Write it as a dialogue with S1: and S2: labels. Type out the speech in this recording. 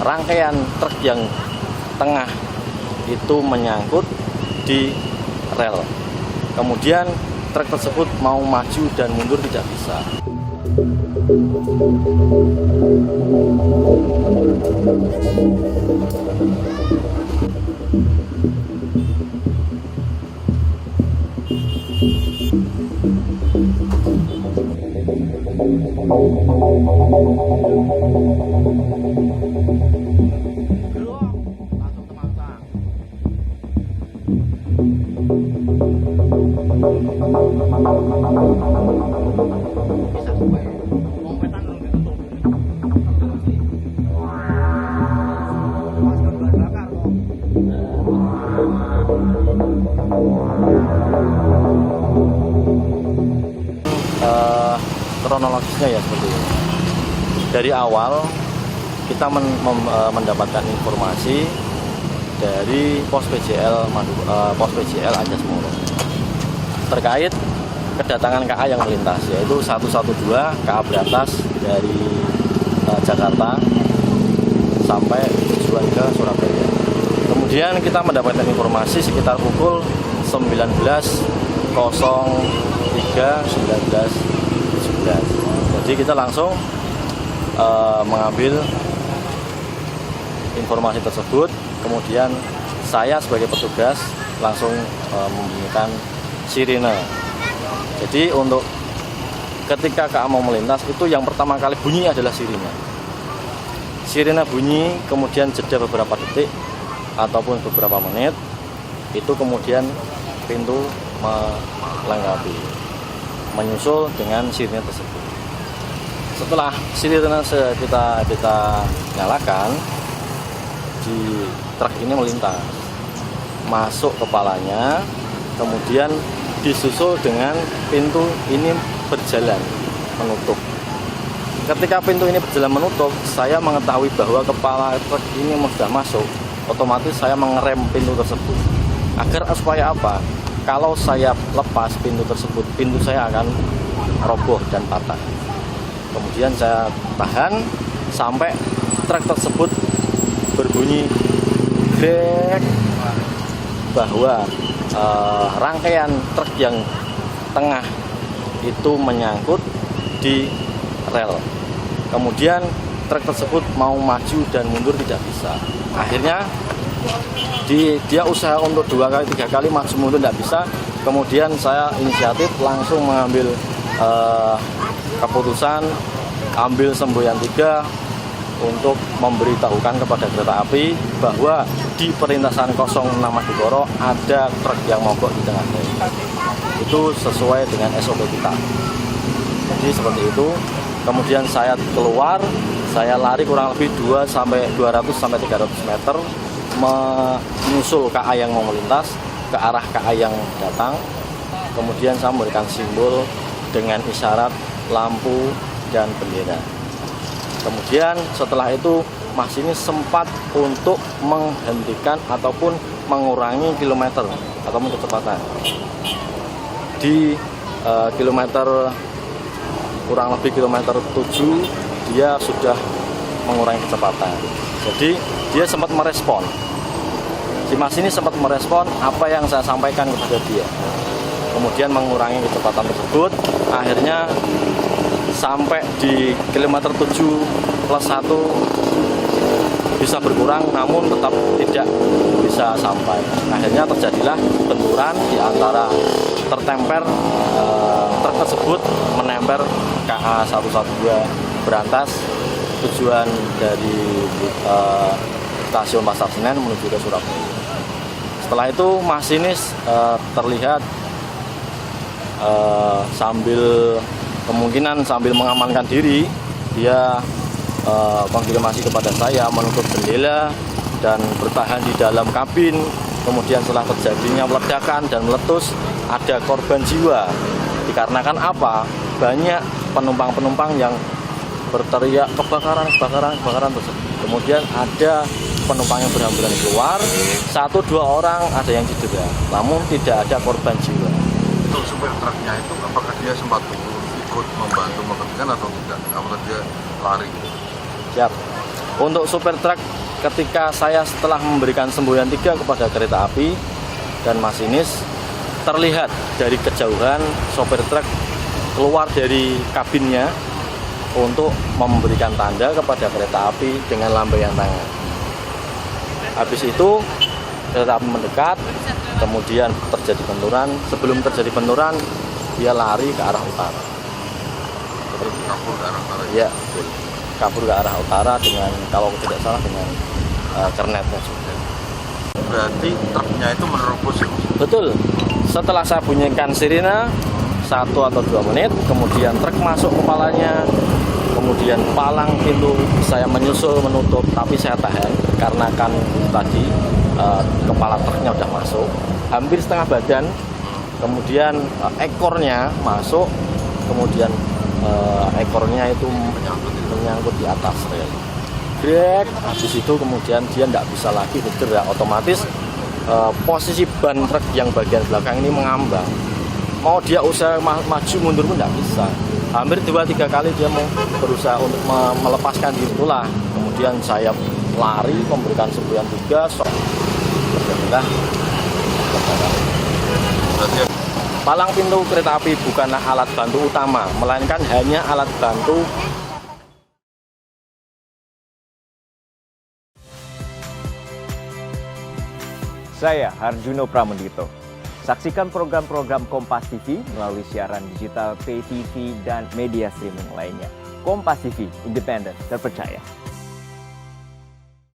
S1: Rangkaian truk yang tengah itu menyangkut di rel. Kemudian truk tersebut mau maju dan mundur tidak bisa. Kronologisnya ya seperti ini. Dari awal kita mendapatkan informasi dari pos PJL Anjas Moro terkait kedatangan KA yang melintas, yaitu 112 KA Berantas dari Jakarta sampai tujuan ke Surabaya. Kemudian kita mendapatkan informasi sekitar pukul 19.03 Jadi kita langsung mengambil informasi tersebut. Kemudian saya sebagai petugas langsung membunyikan sirine. Jadi untuk ketika KA mau melintas itu yang pertama kali bunyi adalah sirine. Sirine bunyi, kemudian jeda beberapa detik ataupun beberapa menit, itu kemudian pintu melengkapi, menyusul dengan sirine tersebut. Setelah sirine kita nyalakan, di truk ini melintas, masuk kepalanya, kemudian disusul dengan pintu ini berjalan menutup. Ketika pintu ini berjalan menutup, saya mengetahui bahwa kepala truk ini sudah masuk. Otomatis saya mengerem pintu tersebut. Agar supaya apa? Kalau saya lepas pintu tersebut, pintu saya akan roboh dan patah. Kemudian saya tahan sampai truk tersebut berbunyi grek, bahwa rangkaian truk yang tengah itu menyangkut di rel. Kemudian truk tersebut mau maju dan mundur tidak bisa. Akhirnya dia usaha untuk 2 kali 3 kali maju mundur tidak bisa. Kemudian saya inisiatif langsung mengambil keputusan, ambil semboyan 3 untuk memberitahukan kepada kereta api bahwa di perlintasan 06 Madukoro ada truk yang mogok di tengah rel. Itu sesuai dengan SOP kita. Jadi seperti itu. Kemudian saya keluar, saya lari kurang lebih 200 sampai 300 meter menyusul KA yang mau melintas ke arah KA yang datang. Kemudian saya memberikan simbol dengan isyarat lampu dan bendera. Kemudian setelah itu masinis sempat untuk menghentikan ataupun mengurangi kilometer ataupun kecepatan. Di kilometer kurang lebih kilometer 7 dia sudah mengurangi kecepatan. Jadi dia sempat merespon. Si masinis sempat merespon apa yang saya sampaikan kepada dia. Kemudian mengurangi kecepatan tersebut. Akhirnya sampai di kilometer 7+1 bisa berkurang, namun tetap tidak bisa sampai. Akhirnya terjadilah benturan di antara tertemper truk tersebut menempel KA 112 Berantas tujuan dari stasiun Pasar Senen menuju ke Surabaya. Setelah itu masinis terlihat kemungkinan sambil mengamankan diri, dia konfirmasi kepada saya menutup jendela dan bertahan di dalam kabin. Kemudian setelah terjadinya meledakan dan meletus, ada korban jiwa. Dikarenakan apa? Banyak penumpang-penumpang yang berteriak kebakaran tersebut. Kemudian ada penumpang yang berhamburan keluar, 1-2 orang ada yang cedera, namun tidak ada korban jiwa.
S2: Untuk supir truknya itu, apakah dia sempat ikut membantu menghentikan atau tidak? Apakah dia lari?
S1: Siap. Untuk supir truk, ketika saya setelah memberikan semboyan 3 kepada kereta api dan masinis, terlihat dari kejauhan sopir truk keluar dari kabinnya untuk memberikan tanda kepada kereta api dengan lambaian tangan. Habis itu kereta api mendekat, kemudian terjadi benturan. Sebelum terjadi benturan, dia lari ke arah utara.
S2: Kabur ke arah utara.
S1: Ya, kabur ke arah utara dengan, kalau tidak salah, dengan kernetnya juga.
S2: Berarti truknya itu menerobos ya?
S1: Betul. Setelah saya bunyikan sirine 1 atau 2 menit, kemudian truk masuk kepalanya, kemudian palang pintu saya menyusul menutup, tapi saya tahan karena kan tadi kepala truknya udah masuk, hampir setengah badan, kemudian ekornya masuk, kemudian ekornya itu menyangkut di atas rel. Grek, habis itu kemudian dia tidak bisa lagi bergerak, otomatis posisi ban truk yang bagian belakang ini mengambang. Mau dia usaha maju mundur pun tidak bisa. Hampir 2-3 kali dia mau berusaha untuk melepaskan diri, itulah. Kemudian saya lari memberikan semboyan 3, alhamdulillah.
S2: Berarti
S1: Palang pintu kereta api bukanlah alat bantu utama, melainkan hanya alat bantu.
S3: Saya Harjuno Pramendito. Saksikan program-program Kompas TV melalui siaran digital, pay TV, dan media streaming lainnya. Kompas TV, independen, terpercaya.